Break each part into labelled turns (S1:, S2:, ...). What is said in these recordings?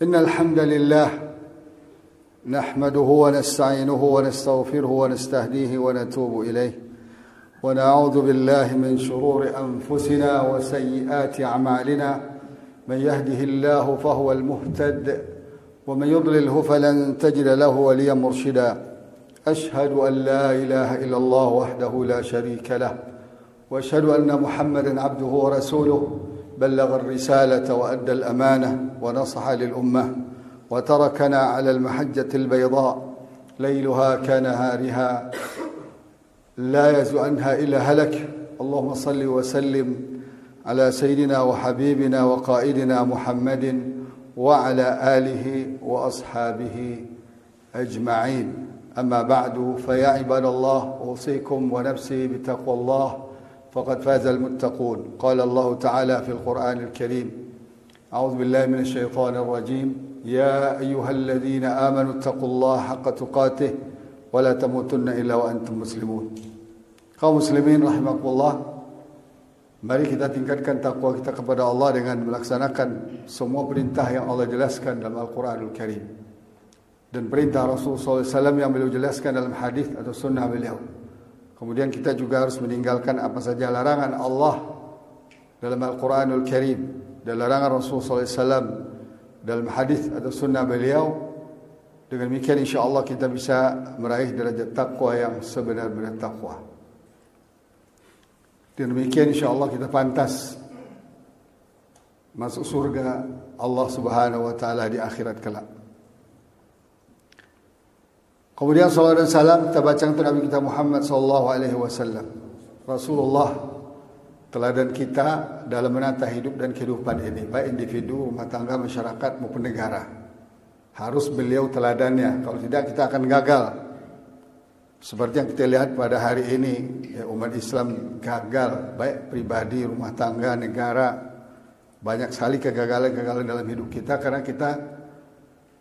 S1: إن الحمد لله نحمده ونستعينه ونستغفره ونستهديه ونتوب إليه ونعوذ بالله من شرور أنفسنا وسيئات أعمالنا من يهده الله فهو المهتد ومن يضلله فلن تجد له وليا مرشدا أشهد أن لا إله إلا الله وحده لا شريك له وأشهد أن محمدا عبده ورسوله بلغ الرسالة وأدى الأمانة ونصح للأمة وتركنا على المحجة البيضاء ليلها كنهارها لا يزغ عنها إلا هلك. اللهم صل وسلم على سيدنا وحبيبنا وقائدنا محمد وعلى آله وأصحابه أجمعين. أما بعد فيا عباد الله أوصيكم ونفسي بتقوى الله فقد فاز المتقون. قال الله تعالى في القرآن الكريم: أعوذ بالله من الشيطان الرجيم يا أيها الذين آمنوا اتقوا الله حق تقاته ولا تموتن إلا وأنتم مسلمون. Kaum muslimin rahimakumullah, mari kita tingkatkan takwa kita kepada Allah dengan melaksanakan semua perintah yang Allah jelaskan dalam Al-Quranul Karim dan perintah Rasulullah SAW yang beliau jelaskan dalam hadis atau sunnah beliau. Kemudian kita juga harus meninggalkan apa saja larangan Allah dalam Al-Quranul Karim dan larangan Rasulullah SAW dalam hadis atau sunnah beliau. Dengan demikian insyaAllah kita bisa meraih derajat takwa yang sebenar-benar takwa. Dan demikian insyaAllah kita pantas masuk surga Allah Subhanahu wa Ta'ala di akhirat kelak. Kemudian salawat dan salam kita baca untuk Nabi kita Muhammad sallallahu alaihi wasallam. Rasulullah teladan kita dalam menata hidup dan kehidupan ini, baik individu, rumah tangga, masyarakat maupun negara. Harus beliau teladannya, kalau tidak kita akan gagal. Seperti yang kita lihat pada hari ini, ya, umat Islam gagal, baik pribadi, rumah tangga, negara. Banyak sekali kegagalan-kegagalan dalam hidup kita karena kita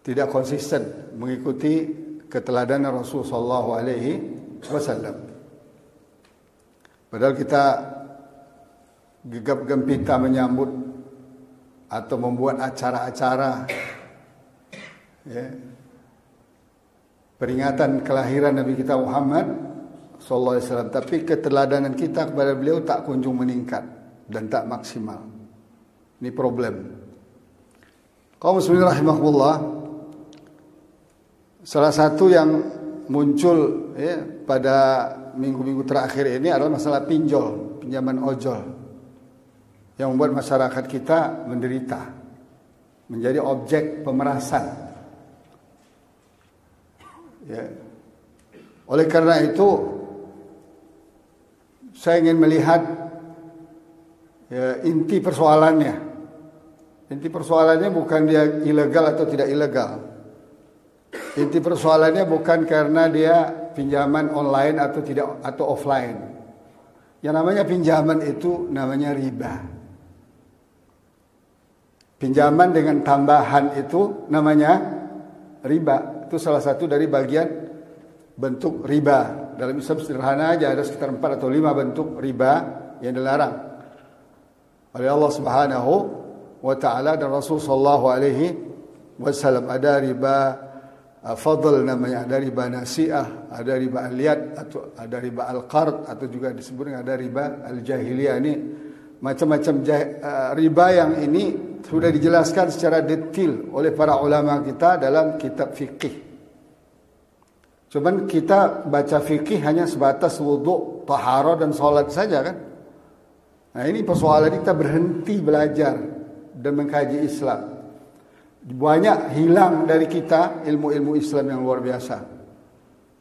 S1: tidak konsisten mengikuti keteladanan Rasul sallallahu alaihi wasallam. Padahal kita gegap gempita menyambut atau membuat acara-acara, ya, peringatan kelahiran Nabi kita Muhammad sallallahu alaihi wasallam, tapi keteladanan kita kepada beliau tak kunjung meningkat dan tak maksimal. Ini problem. Kaum muslimin rahimakumullah, salah satu yang muncul, ya, pada minggu-minggu terakhir ini adalah masalah pinjol, pinjaman ojol, yang membuat masyarakat kita menderita, menjadi objek pemerasan. Ya. Oleh karena itu, saya ingin melihat, ya, inti persoalannya. Inti persoalannya bukan dia ilegal atau tidak ilegal. Inti persoalannya bukan karena dia pinjaman online atau tidak atau offline. Yang namanya pinjaman itu namanya riba. Pinjaman dengan tambahan itu namanya riba. Itu salah satu dari bagian bentuk riba. Dalam Islam sederhana aja ada sekitar 4 atau 5 bentuk riba yang dilarang oleh Allah Subhanahu wa Ta'ala dan Rasul sallallahu alaihi wasallam. Ada riba fadl namanya, ada riba nasi'ah, ada riba aliyat, atau ada riba al-qard, atau juga disebut dengan ada riba al-jahiliyah. Ini macam-macam riba yang ini sudah dijelaskan secara detail oleh para ulama kita dalam kitab fikih. Cuman kita baca fikih hanya sebatas wudu, taharah dan salat saja kan. Nah, ini persoalan kita berhenti belajar dan mengkaji Islam. Banyak hilang dari kita ilmu-ilmu Islam yang luar biasa.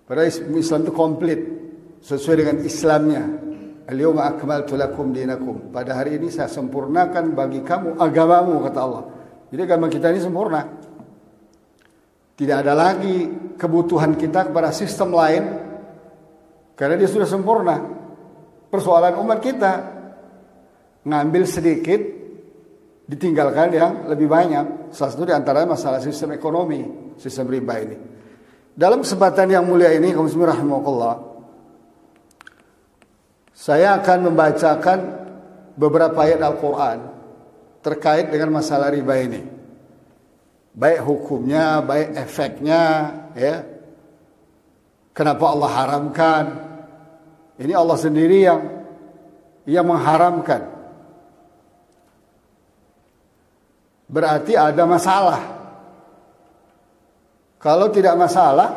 S1: Padahal ilmu Islam itu komplit sesuai dengan Islamnya. Al-yawma akmaltu lakum dinakum. Pada hari ini saya sempurnakan bagi kamu agamamu, kata Allah. Jadi agama kita ini sempurna. Tidak ada lagi kebutuhan kita kepada sistem lain karena dia sudah sempurna. Persoalan umat kita ngambil sedikit, ditinggalkan yang lebih banyak. Salah satu di antara masalah sistem ekonomi, sistem riba ini. Dalam kesempatan yang mulia ini, kaum muslimin rahimakumullah, saya akan membacakan beberapa ayat Al-Quran terkait dengan masalah riba ini. baik hukumnya, baik efeknya, ya. Kenapa Allah haramkan? Ini Allah sendiri yang mengharamkan. Berarti ada masalah. Kalau tidak masalah,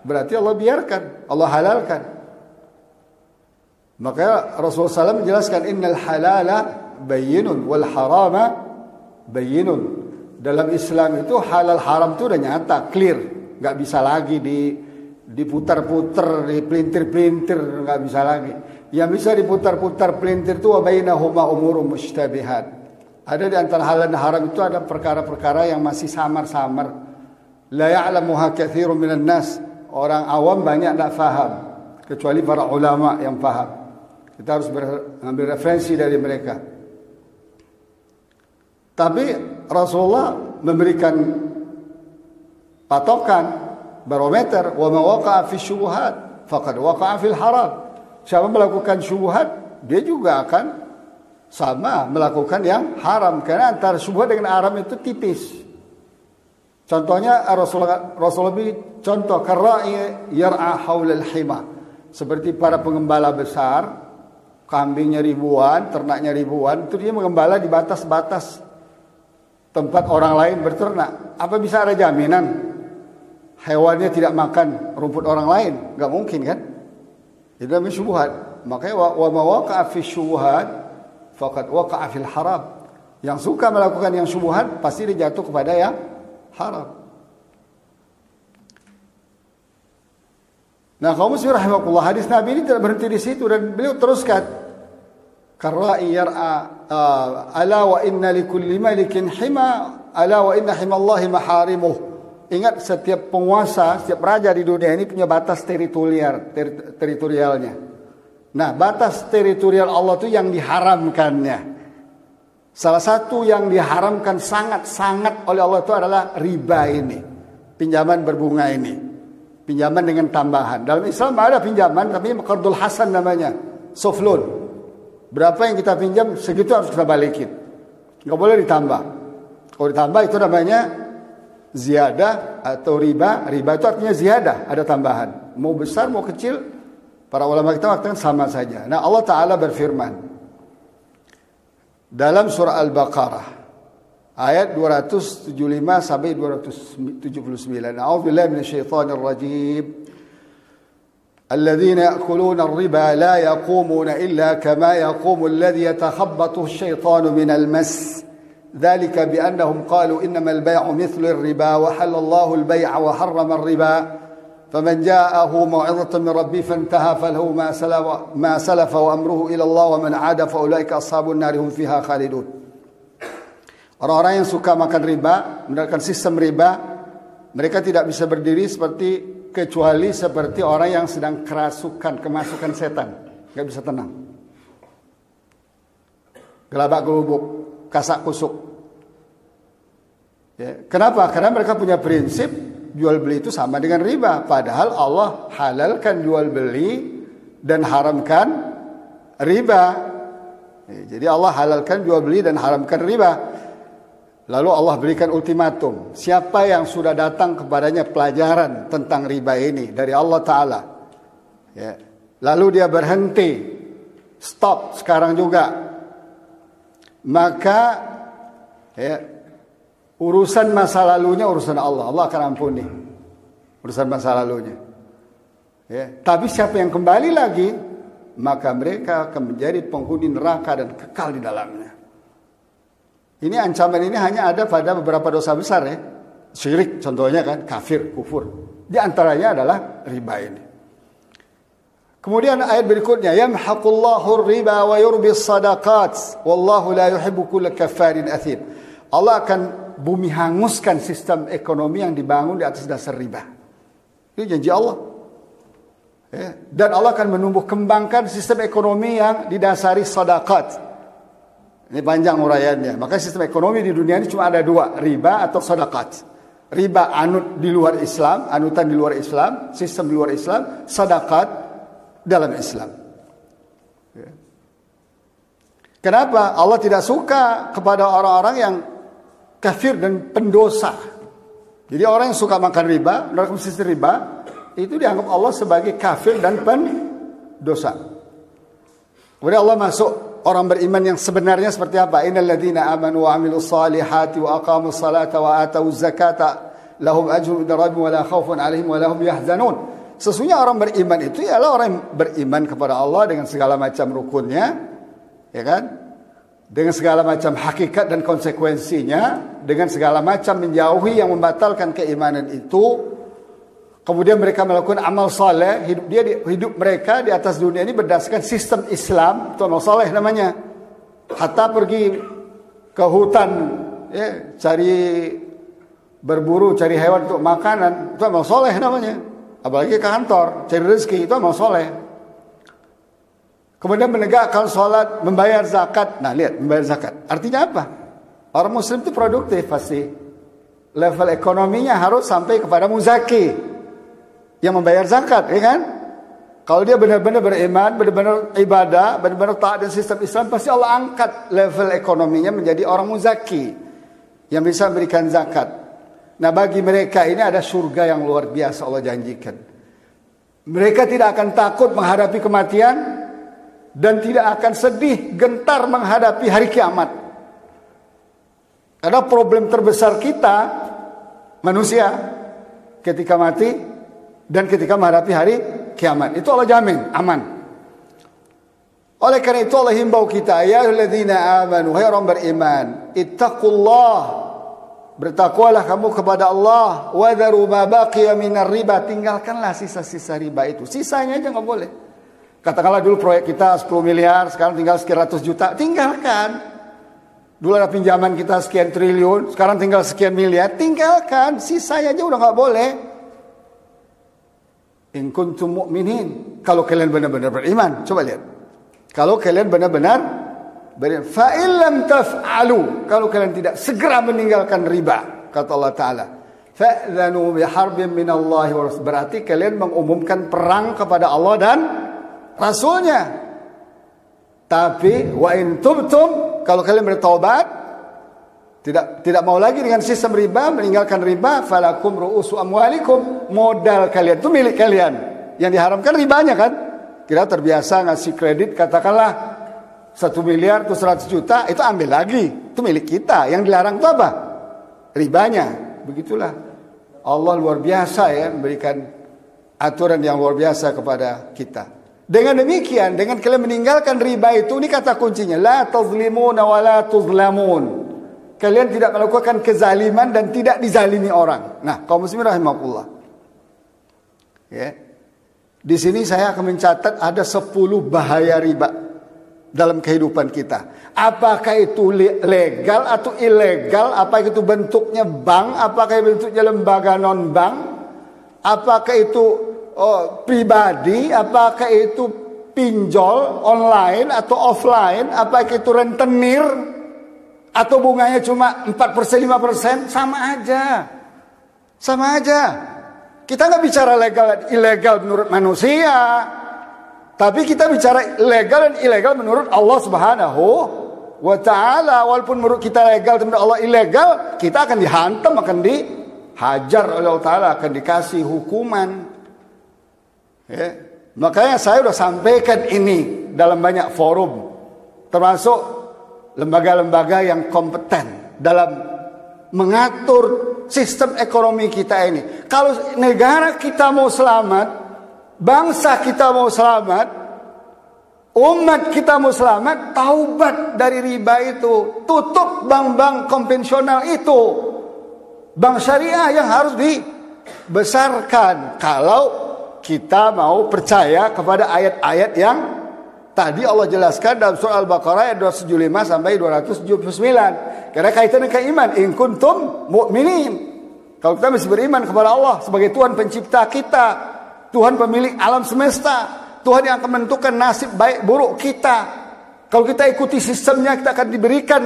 S1: berarti Allah biarkan, Allah halalkan. Maka Rasulullah SAW menjelaskan innal halala bayyinun wal harama bayyinun. Dalam Islam itu halal haram itu udah nyata, clear, nggak bisa lagi diputar-putar, dipelintir-pelintir, nggak bisa lagi. Yang bisa diputar-putar pelintir itu wa bainahuma umurun mushtabihat. Ada di antara halal dan haram itu ada perkara-perkara yang masih samar-samar. La ya'lamuha katsirun minan nas. Orang awam banyak tidak faham, kecuali para ulama yang faham. Kita harus mengambil referensi dari mereka. Tapi Rasulullah memberikan patokan, barometer, wa ma waqa'a fi syubhat faqad waqa'a fil haram. Siapa melakukan syubhat, dia juga akan sama melakukan yang haram, karena antara syubhat dengan haram itu tipis. Contohnya Rasulullah contoh karra'i yar'a haulal hima, seperti para pengembala besar, kambingnya ribuan, ternaknya ribuan, itu dia mengembala di batas-batas tempat orang lain berternak. Apa bisa ada jaminan hewannya tidak makan rumput orang lain? Gak mungkin kan? Itu namanya syubhat. Makanya wa ma waqa'a fi syubhat faqad waqa'a fil haram. Yang suka melakukan yang syubhat pasti dia jatuh kepada yang haram. Nah, kaum muslimin rahimakumullah, hadis Nabi ini tidak berhenti di situ dan beliau teruskan. Karra'i yar'a ala wa inna likulli malikin hima ala wa inna himallahi maharimuh. Ingat, setiap penguasa, setiap raja di dunia ini punya batas teritorialnya. Nah, batas teritorial Allah itu yang diharamkannya. Salah satu yang diharamkan sangat-sangat oleh Allah itu adalah riba ini. Pinjaman berbunga ini. Pinjaman dengan tambahan. Dalam Islam ada pinjaman, tapi qardul hasan namanya. Soft loan. Berapa yang kita pinjam, segitu harus kita balikin. Nggak boleh ditambah. Kalau ditambah itu namanya ziyadah atau riba. Riba itu artinya ziyadah, ada tambahan. Mau besar, mau kecil, para ulama kita mengatakan sama saja. Nah, Allah Ta'ala berfirman dalam surah Al-Baqarah ayat 275 sampai 279. A'udzubillahi minasyaitonir rajim. الذين يأكلون الربا لا يقومون إلا كما يقوم الذي يتخبطه الشيطان من المس ذلك بأنهم قالوا إنما البيع مثل الربا وحل الله البيع وحرم الربا فمن جاءه موعظة من ربه فانتهى فله ما سلف وأمره إلى الله ومن عاد فأولئك أصحاب النار هم فيها خالدون. Orang-orang yang suka makan riba, menerapkan sistem riba, mereka tidak bisa berdiri kecuali seperti orang yang sedang kemasukan setan, nggak bisa tenang. Gelabak gelubuk, kasak kusuk. Ya. Kenapa? Karena mereka punya prinsip jual beli itu sama dengan riba. Padahal Allah halalkan jual beli dan haramkan riba. Ya, jadi Allah halalkan jual beli dan haramkan riba. Lalu Allah berikan ultimatum. Siapa yang sudah datang kepadanya pelajaran tentang riba ini dari Allah Ta'ala, ya, lalu dia berhenti, stop sekarang juga, maka ya, urusan masa lalunya urusan Allah. Allah akan ampuni urusan masa lalunya. Ya. Tapi siapa yang kembali lagi, maka mereka akan menjadi penghuni neraka dan kekal di dalamnya. Ini ancaman ini hanya ada pada beberapa dosa besar, ya. Syirik contohnya kan, kafir, kufur. Di antaranya adalah riba ini. Kemudian ayat berikutnya, yamhaqullahu riba wa yurbis sadaqat wallahu la yuhibbu kulla kaffarin athim. Allah akan bumi hanguskan sistem ekonomi yang dibangun di atas dasar riba. Ini janji Allah. Ya. Dan Allah akan menumbuh kembangkan sistem ekonomi yang didasari sadaqat. Ini panjang uraiannya. Maka sistem ekonomi di dunia ini cuma ada dua, riba atau sedekah. Riba anut di luar Islam, anutan di luar Islam, sistem di luar Islam, sedekah dalam Islam. Kenapa? Allah tidak suka kepada orang-orang yang kafir dan pendosa. Jadi orang yang suka makan riba, menurut sistem riba, itu dianggap Allah sebagai kafir dan pendosa. Kemudian Allah masuk orang beriman yang sebenarnya seperti apa? Innal ladzina amanu wa 'amilus salihati wa aqamus salata wa atuz zakata lahum ajrun 'inda rabbihim wa la khaufun 'alaihim wa la hum yahzanun. Sesungguhnya orang beriman itu ialah orang yang beriman kepada Allah dengan segala macam rukunnya, ya kan? Dengan segala macam hakikat dan konsekuensinya, dengan segala macam menjauhi yang membatalkan keimanan itu. Kemudian mereka melakukan amal saleh, hidup mereka di atas dunia ini berdasarkan sistem Islam, itu amal saleh namanya. Hatta pergi ke hutan, ya, cari berburu, cari hewan untuk makanan, itu amal saleh namanya. Apalagi ke kantor, cari rezeki, itu amal saleh. Kemudian menegakkan sholat, membayar zakat. Nah lihat, membayar zakat. Artinya apa? Orang muslim itu produktif pasti. Level ekonominya harus sampai kepada muzaki yang membayar zakat, ya kan? Kalau dia benar-benar beriman, benar-benar ibadah, benar-benar taat dan sistem Islam, pasti Allah angkat level ekonominya menjadi orang muzaki yang bisa memberikan zakat. Nah bagi mereka ini ada surga yang luar biasa Allah janjikan. Mereka tidak akan takut menghadapi kematian dan tidak akan sedih, gentar menghadapi hari kiamat. Karena problem terbesar kita manusia ketika mati dan ketika menghadapi hari kiamat, itu Allah jamin aman. Oleh karena itu Allah himbau kita, ya ayyuhalladzina amanu, hai orang beriman, ittaqullah, bertakwalah kamu kepada Allah, wa dharu ma baqiya minar riba, tinggalkanlah sisa-sisa riba itu. Sisanya aja enggak boleh. Katakanlah dulu proyek kita 10 miliar, sekarang tinggal sekian ratus juta, tinggalkan. Dulu ada pinjaman kita sekian triliun, sekarang tinggal sekian miliar, tinggalkan. Sisanya aja udah gak boleh. In kuntum mu'minin, kalau kalian benar-benar beriman. Coba lihat. Kalau kalian benar-benar beriman. Fa'in lam taf'alu, kalau kalian tidak segera meninggalkan riba, kata Allah Ta'ala, fa'zanu biharbin minallahi wa rasul, berarti kalian mengumumkan perang kepada Allah dan Rasulnya. Tapi wa in tubtum, kalau kalian bertaubat, tidak mau lagi dengan sistem riba, meninggalkan riba, falakum ru'usu amwalikum, modal kalian itu milik kalian. Yang diharamkan ribanya kan. Kita terbiasa ngasih kredit, katakanlah 1 miliar atau 100 juta, itu ambil lagi, itu milik kita. Yang dilarang itu apa? Ribanya. Begitulah Allah luar biasa ya, memberikan aturan yang luar biasa kepada kita. Dengan demikian, dengan kalian meninggalkan riba itu, ini kata kuncinya, la tazlimuna wa la tuzlamun. Kalian tidak melakukan kezaliman dan tidak dizalimi orang. Nah, kaum muslimin rahimakumullah. Ya. Di sini saya akan mencatat ada 10 bahaya riba dalam kehidupan kita. Apakah itu legal atau ilegal? Apakah itu bentuknya bank? Apakah bentuknya lembaga non-bank? Apakah itu pribadi, apakah itu pinjol online atau offline, apakah itu rentenir atau bunganya cuma 4%, 5%, sama aja. Kita nggak bicara legal dan ilegal menurut manusia, tapi kita bicara legal dan ilegal menurut Allah Subhanahu wa Ta'ala. Walaupun menurut kita legal dan menurut Allah ilegal, kita akan dihantam, akan dihajar oleh Allah Ta'ala, akan dikasih hukuman. Ya. Makanya saya sudah sampaikan ini dalam banyak forum, termasuk lembaga-lembaga yang kompeten dalam mengatur sistem ekonomi kita ini. Kalau negara kita mau selamat, bangsa kita mau selamat, umat kita mau selamat, taubat dari riba itu, tutup bank-bank konvensional itu, bank syariah yang harus dibesarkan. Kalau kita mau percaya kepada ayat-ayat yang tadi Allah jelaskan dalam surah Al-Baqarah ayat 275 sampai 279. Karena kaitannya ke iman, in kuntum mu'minin. Kalau kita masih beriman kepada Allah sebagai Tuhan pencipta kita, Tuhan pemilik alam semesta, Tuhan yang akan menentukan nasib baik buruk kita. Kalau kita ikuti sistemnya, kita akan diberikan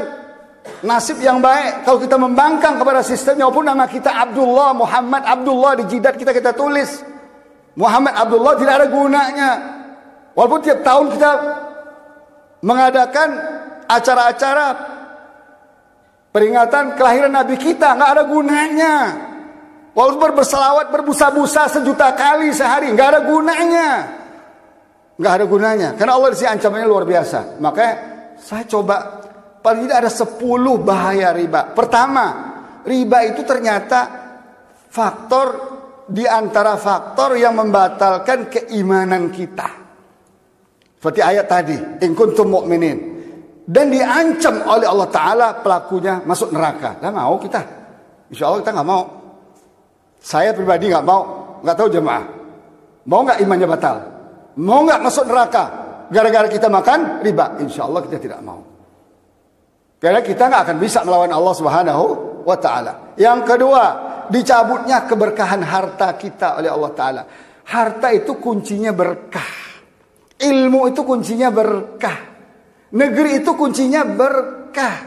S1: nasib yang baik. Kalau kita membangkang kepada sistemnya, walaupun nama kita Abdullah, Muhammad Abdullah, di jidat kita tulis Muhammad Abdullah, tidak ada gunanya. Walaupun tiap tahun kita mengadakan acara-acara peringatan kelahiran Nabi kita, nggak ada gunanya. Walaupun berselawat berbusa-busa sejuta kali sehari, nggak ada gunanya. Nggak ada gunanya. Karena Allah di sini ancamannya luar biasa. Makanya saya coba, paling tidak ada 10 bahaya riba. Pertama, riba itu ternyata faktor di antara faktor yang membatalkan keimanan kita. Seperti ayat tadi, in kuntum mu'minin. Dan diancam oleh Allah Ta'ala pelakunya masuk neraka. Lah mau kita? Insya Allah kita nggak mau. Saya pribadi nggak mau. Nggak tahu jemaah. Mau nggak imannya batal? Mau nggak masuk neraka? Gara-gara kita makan riba? Insya Allah kita tidak mau. Karena kita nggak akan bisa melawan Allah Subhanahu wa Ta'ala. Yang kedua, dicabutnya keberkahan harta kita oleh Allah Ta'ala. Harta itu kuncinya berkah. Ilmu itu kuncinya berkah. Negeri itu kuncinya berkah.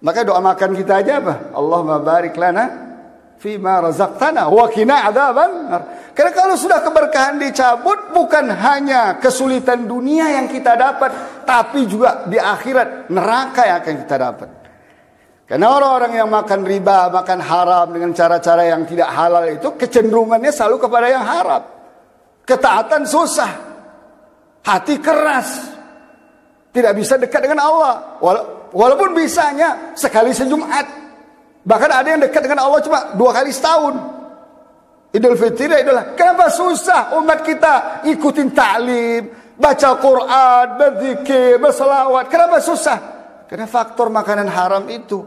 S1: Maka doa makan kita aja apa? Allahumma barik lana fima razaqtana wa qina adzaban nar. Karena kalau sudah keberkahan dicabut, bukan hanya kesulitan dunia yang kita dapat, tapi juga di akhirat neraka yang akan kita dapat. Karena orang-orang yang makan riba, makan haram dengan cara-cara yang tidak halal itu kecenderungannya selalu kepada yang haram. Ketaatan susah. Hati keras. Tidak bisa dekat dengan Allah. Walaupun bisanya sekali sejumat. Bahkan ada yang dekat dengan Allah cuma 2 kali setahun. Idul Fitri, Idul. Kenapa susah umat kita ikutin ta'lim, baca Quran, berzikir, berselawat? Kenapa susah? Karena faktor makanan haram itu.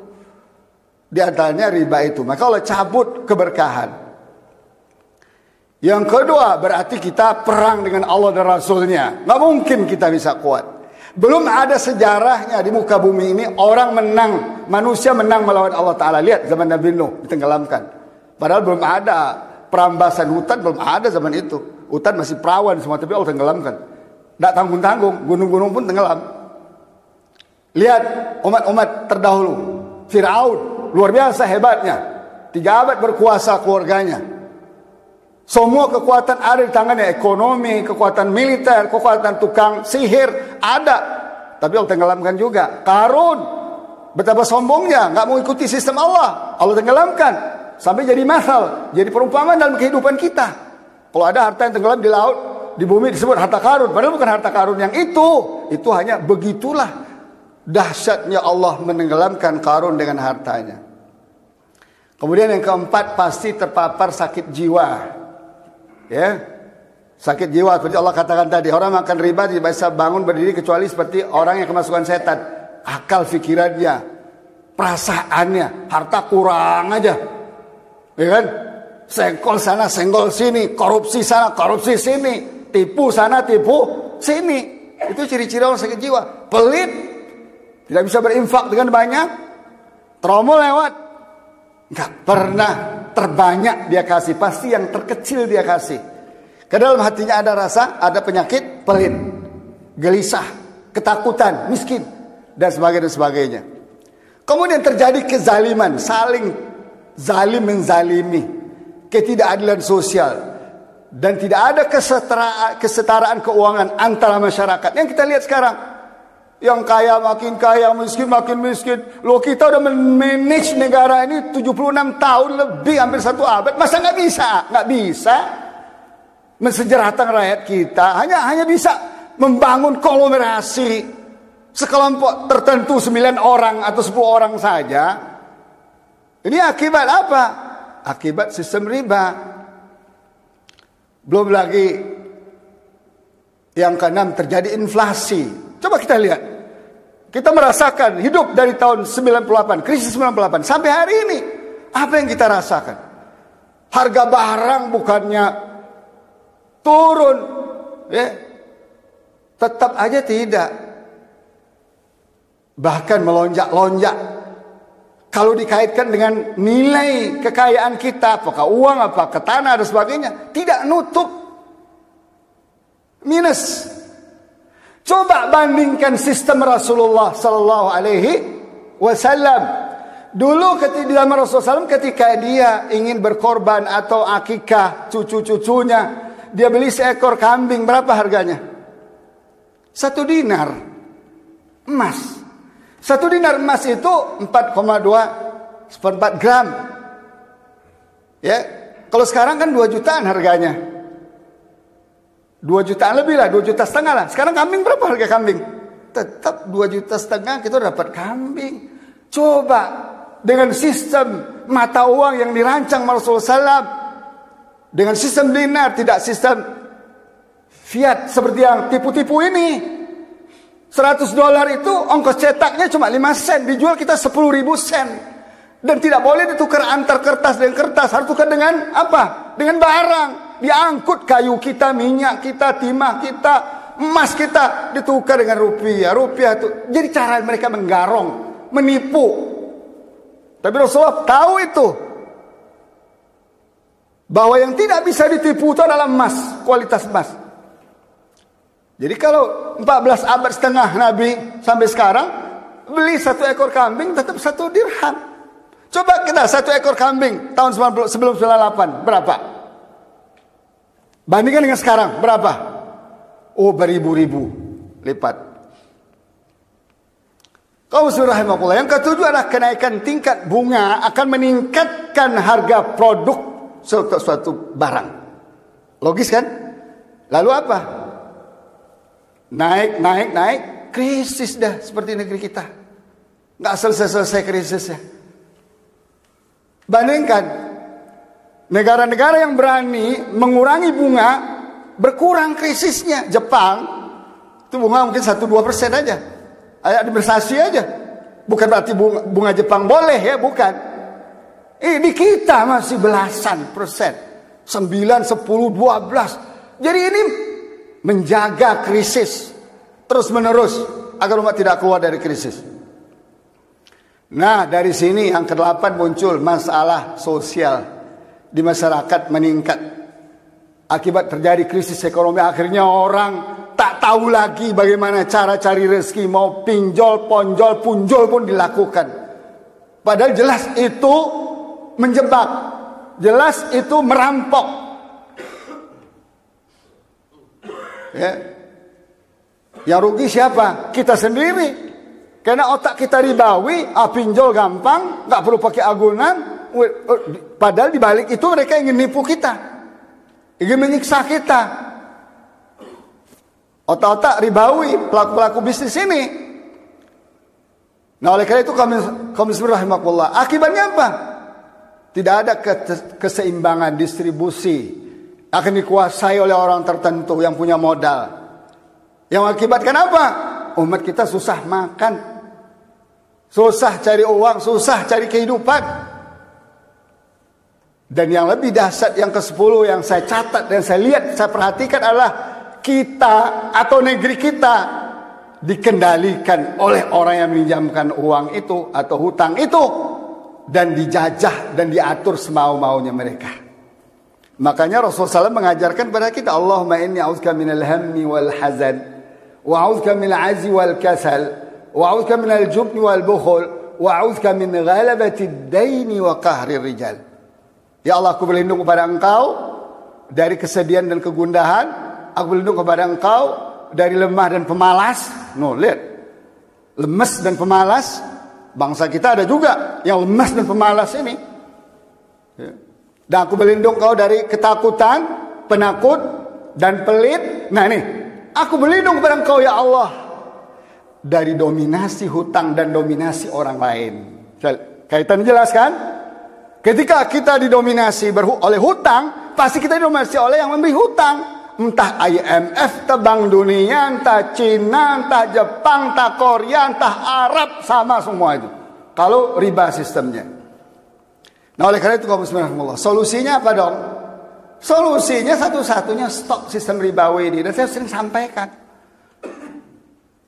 S1: Di antaranya riba itu. Maka Allah cabut keberkahan. Yang kedua, berarti kita perang dengan Allah dan Rasulnya. Nggak mungkin kita bisa kuat. Belum ada sejarahnya di muka bumi ini orang menang, manusia menang melawan Allah Ta'ala. Lihat zaman Nabi Nuh ditenggelamkan. Padahal belum ada perambasan hutan, belum ada zaman itu. Hutan masih perawan semua, tapi Allah tenggelamkan. Tidak tanggung-tanggung, gunung-gunung pun tenggelam. Lihat umat-umat terdahulu. Fir'aun, luar biasa hebatnya. 3 abad berkuasa keluarganya. Semua kekuatan ada di tangannya, ekonomi, kekuatan militer, kekuatan tukang sihir ada, tapi Allah tenggelamkan juga. Qarun, betapa sombongnya, nggak mau ikuti sistem Allah, Allah tenggelamkan sampai jadi masal, jadi perumpamaan dalam kehidupan kita. Kalau ada harta yang tenggelam di laut, di bumi disebut harta Qarun, padahal bukan harta Qarun yang itu hanya begitulah dahsyatnya Allah menenggelamkan Qarun dengan hartanya. Kemudian yang keempat, pasti terpapar sakit jiwa. Ya, sakit jiwa seperti Allah katakan tadi, orang makan riba tidak bisa bangun berdiri kecuali seperti orang yang kemasukan setan. Akal pikirannya, perasaannya, harta kurang aja, ya kan? Senggol sana, senggol sini, korupsi sana, korupsi sini, tipu sana, tipu sini. Itu ciri-ciri orang sakit jiwa. Pelit, tidak bisa berinfak dengan banyak, tromol lewat, nggak pernah terbanyak dia kasih, pasti yang terkecil dia kasih. Ke dalam hatinya ada rasa, ada penyakit, pelit, gelisah, ketakutan, miskin, dan sebagainya. Kemudian terjadi kezaliman, saling zalim menzalimi, ketidakadilan sosial, dan tidak ada kesetaraan keuangan antara masyarakat. Yang kita lihat sekarang, yang kaya makin kaya, miskin makin miskin. Loh, kita udah manage negara ini 76 tahun lebih, hampir 1 abad. Masa nggak bisa? Nggak bisa mensejahterakan rakyat kita. Hanya bisa membangun konglomerasi sekelompok tertentu, 9 orang atau 10 orang saja. Ini akibat apa? Akibat sistem riba. Belum lagi yang keenam, terjadi inflasi. Coba kita lihat. Kita merasakan hidup dari tahun 98, krisis 98 sampai hari ini. Apa yang kita rasakan? Harga barang bukannya turun, ya, tetap aja tidak. Bahkan melonjak-lonjak. Kalau dikaitkan dengan nilai kekayaan kita, apakah uang, apakah tanah dan sebagainya, tidak nutup. Minus. Coba bandingkan sistem Rasulullah sallallahu alaihi wasallam. Dulu ketika di zaman Rasulullah SAW, ketika dia ingin berkorban atau akikah cucu-cucunya, dia beli seekor kambing, berapa harganya? 1 dinar emas. 1 dinar emas itu 4,2 gram. Ya, kalau sekarang kan 2 jutaan harganya. 2 jutaan lebih lah, 2,5 juta lah. Sekarang kambing berapa harga kambing? Tetap 2,5 juta kita dapat kambing. Coba dengan sistem mata uang yang dirancang Rasulullah SAW, dengan sistem dinar, tidak sistem fiat seperti yang tipu-tipu ini. $100 itu ongkos cetaknya cuma 5 sen, dijual kita 10.000 sen. Dan tidak boleh ditukar antar kertas dengan kertas, harus tukar dengan apa? Dengan barang. Diangkut kayu kita, minyak kita, timah kita, emas kita, ditukar dengan rupiah. Rupiah itu jadi cara mereka menggarong, menipu. Tapi Rasulullah tahu itu, bahwa yang tidak bisa ditipu itu adalah emas, kualitas emas. Jadi kalau 14 abad setengah Nabi sampai sekarang, beli 1 ekor kambing tetap 1 dirham. Coba kita 1 ekor kambing tahun 90, sebelum 98 berapa? Bandingkan dengan sekarang berapa? Oh, beribu-ribu lipat. Kaum muslimin rahimakumullah. Yang ketujuh adalah kenaikan tingkat bunga akan meningkatkan harga produk suatu barang. Logis kan? Lalu apa? Naik, krisis dah seperti negeri kita. Nggak selesai krisisnya. Bandingkan negara-negara yang berani mengurangi bunga, berkurang krisisnya. Jepang itu bunga mungkin 1-2% aja, administrasi aja. Bukan berarti bunga Jepang boleh ya, bukan. Di kita masih belasan persen, 9, 10, 12. Jadi ini menjaga krisis terus menerus agar umat tidak keluar dari krisis. Nah, dari sini yang ke-8 muncul masalah sosial di masyarakat meningkat akibat terjadi krisis ekonomi. Akhirnya orang tak tahu lagi bagaimana cara cari rezeki, mau pinjol, ponjol, punjol pun dilakukan. Padahal jelas itu menjebak, jelas itu merampok. Ya. Yang rugi siapa? Kita sendiri. Karena otak kita ribawi, pinjol gampang, nggak perlu pakai agunan. Padahal di balik itu mereka ingin nipu kita, ingin menyiksa kita. Otak-otak ribawi pelaku-pelaku bisnis ini. Nah, oleh karena itu kaum muslimin rahimakumullah, akibatnya apa? Tidak ada keseimbangan distribusi, akan dikuasai oleh orang tertentu yang punya modal. Yang mengakibatkan apa? Umat kita susah makan, susah cari uang, susah cari kehidupan. Dan yang lebih dahsyat, yang ke-10 yang saya catat dan saya lihat, saya perhatikan adalah kita atau negeri kita dikendalikan oleh orang yang meminjamkan uang itu atau hutang itu, dan dijajah dan diatur semau-maunya mereka. Makanya Rasulullah SAW mengajarkan kepada kita, Allahumma inni a'udzubika minal hammi wal hazan, wa a'udzubika minal 'ajzi wal kasal, wa a'udzubika minal jubni wal bukhul, wa a'udzubika min ghalabati ad-daini wa qahri rijal. Ya Allah, aku berlindung kepada Engkau dari kesedihan dan kegundahan. Aku berlindung kepada Engkau dari lemah dan pemalas. Lihat, lemes dan pemalas. Bangsa kita ada juga yang lemas dan pemalas ini. Dan aku berlindung kau dari ketakutan, penakut, dan pelit. Nah ini, aku berlindung kepada Engkau ya Allah dari dominasi hutang dan dominasi orang lain. Kaitan jelas kan? Ketika kita didominasi oleh hutang, pasti kita didominasi oleh yang memberi hutang. Entah IMF, entah Bank Dunia, entah Cina, entah Jepang, entah Korea, entah Arab, sama semua itu. Kalau riba sistemnya. Nah, oleh karena itu kaum muslimin rahimakumullah, solusinya apa dong? Solusinya satu-satunya stop sistem ribawi ini. Dan saya sering sampaikan,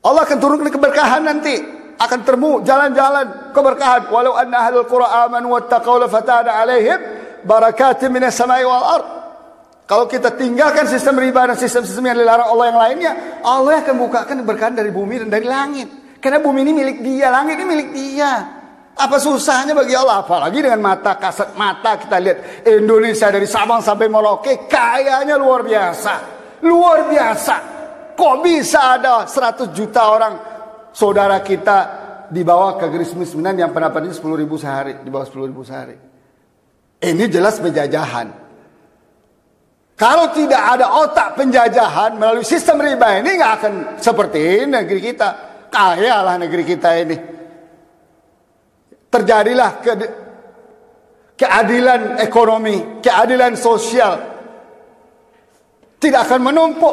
S1: Allah akan turunkan keberkahan nanti. Akan termu jalan-jalan keberkahan. Walau anna ahlul qura amanu wattaqaw la fatahna alaihim barakatin minas samai wal ard. Kalau kita tinggalkan sistem riba dan sistem-sistem yang dilarang Allah yang lainnya, Allah akan bukakan keberkahan dari bumi dan dari langit. Karena bumi ini milik Dia, langit ini milik Dia. Apa susahnya bagi Allah? Apalagi dengan mata, kasat mata kita lihat Indonesia dari Sabang sampai Merauke, kayanya luar biasa. Luar biasa. Kok bisa ada 100 juta orang saudara kita dibawa ke garis kemiskinan yang pendapatannya 10.000 sehari, di bawah 10.000 sehari. Ini jelas penjajahan. Kalau tidak ada otak penjajahan melalui sistem riba ini, nggak akan seperti ini negeri kita. Kayalah negeri kita ini. Terjadilah keadilan ekonomi, keadilan sosial. Tidak akan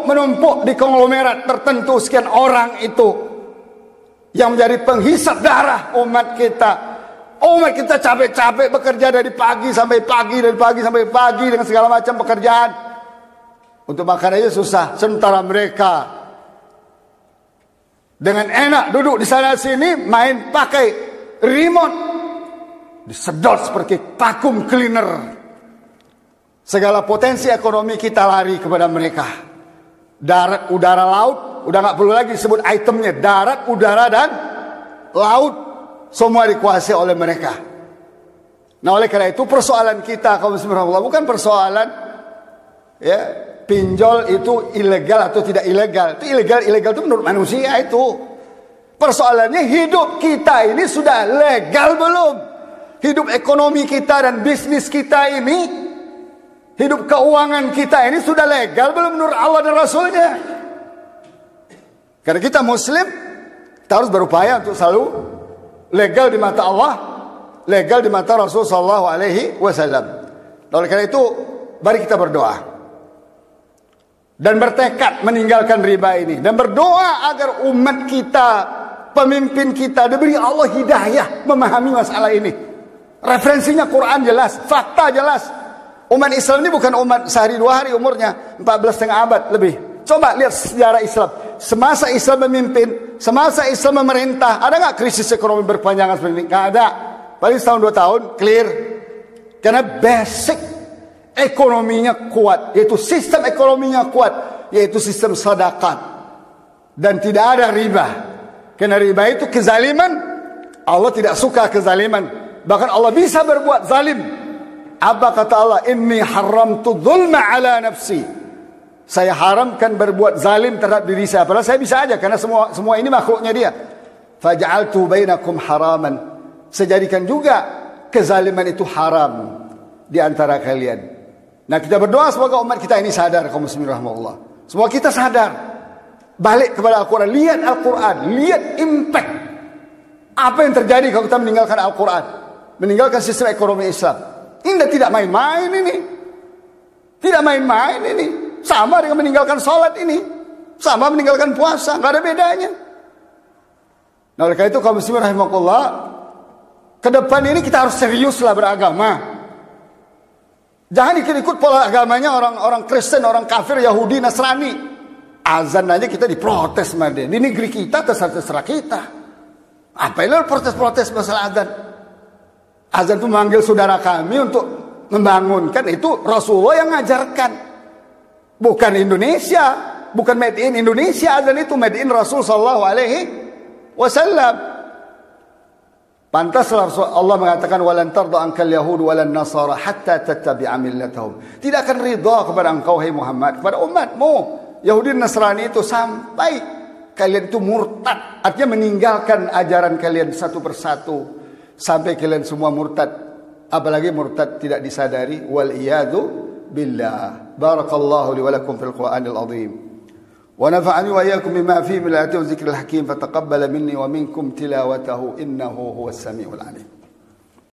S1: menumpuk di konglomerat tertentu sekian orang itu yang menjadi penghisap darah umat kita. Umat kita capek-capek bekerja dari pagi sampai pagi, dari pagi sampai pagi dengan segala macam pekerjaan. Untuk makan aja susah. Sementara mereka dengan enak duduk di sana sini, main pakai remote, disedot seperti vacuum cleaner. Segala potensi ekonomi kita lari kepada mereka. Darat, udara, laut, udah nggak perlu lagi sebut itemnya. Darat, udara, dan laut, semua dikuasai oleh mereka. Nah, oleh karena itu persoalan kita kaum muslimin bukan persoalan ya, pinjol itu ilegal atau tidak ilegal. Itu ilegal itu menurut manusia itu. Persoalannya hidup kita ini sudah legal belum? Hidup ekonomi kita dan bisnis kita ini, hidup keuangan kita ini sudah legal belum menurut Allah dan Rasulnya? Karena kita muslim, kita harus berupaya untuk selalu legal di mata Allah, legal di mata Rasul sallallahu alaihi wasallam. Oleh karena itu, mari kita berdoa dan bertekad meninggalkan riba ini, dan berdoa agar umat kita, pemimpin kita diberi Allah hidayah memahami masalah ini. Referensinya Quran jelas, fakta jelas. Umat Islam ini bukan umat sehari dua hari umurnya, 14,5 abad lebih. Coba lihat sejarah Islam. Semasa Islam memimpin, semasa Islam memerintah, ada nggak krisis ekonomi berkepanjangan seperti ini? Nggak ada. Paling setahun 2 tahun clear. Karena basic ekonominya kuat, yaitu sistem ekonominya kuat, yaitu sistem sedekah, dan tidak ada riba. Karena riba itu kezaliman. Allah tidak suka kezaliman. Bahkan Allah bisa berbuat zalim. Apa kata Allah? Inni haramtu dzulma ala nafsi. Saya haramkan berbuat zalim terhadap diri saya. Padahal saya bisa aja, karena semua ini makhluknya dia. Faj'altu bainakum haraman. Saya jadikan juga kezaliman itu haram di antara kalian. Nah, kita berdoa semoga umat kita ini sadar, kaum muslimin rahmatullah. Semoga kita sadar. Balik kepada Al-Quran. Lihat Al-Quran. Lihat impact. Apa yang terjadi kalau kita meninggalkan Al-Quran, meninggalkan sistem ekonomi Islam. Ini tidak main-main ini. Tidak main-main ini. Sama dengan meninggalkan sholat ini. Sama meninggalkan puasa. Nggak ada bedanya. Nah, oleh karena itu kaum muslimin rahimakumullah, ke depan ini kita harus seriuslah beragama. Jangan ikut-ikut pola agamanya orang Kristen, orang kafir, Yahudi, Nasrani. Azan aja kita diprotes sama dia. Di negeri kita terserah kita. Apa ini protes-protes masalah azan? Azan itu memanggil saudara kami untuk membangunkan. Itu Rasulullah yang ngajarkan. Bukan Indonesia. Bukan made in Indonesia. Azan itu made in Rasul sallallahu alaihi wasallam. Pantaslah Allah mengatakan walan tarda ankal yahud walan nasara hatta tattabi'a millatahum. Tidak akan ridha kepada engkau hai Muhammad, kepada umatmu Yahudi dan Nasrani itu sampai kalian itu murtad. Artinya meninggalkan ajaran kalian satu persatu. Sampai kalian semua murtad. Apalagi murtad tidak disadari. Wal iyadu billah. Barakallahu li wa lakum fil Qur'anil azim. Wa nafa'ani wa iyyakum bima fihi min al-ayati wa dzikril hakim. Fataqabbala minni wa minkum tilawatahu innahu huwas samiul alim.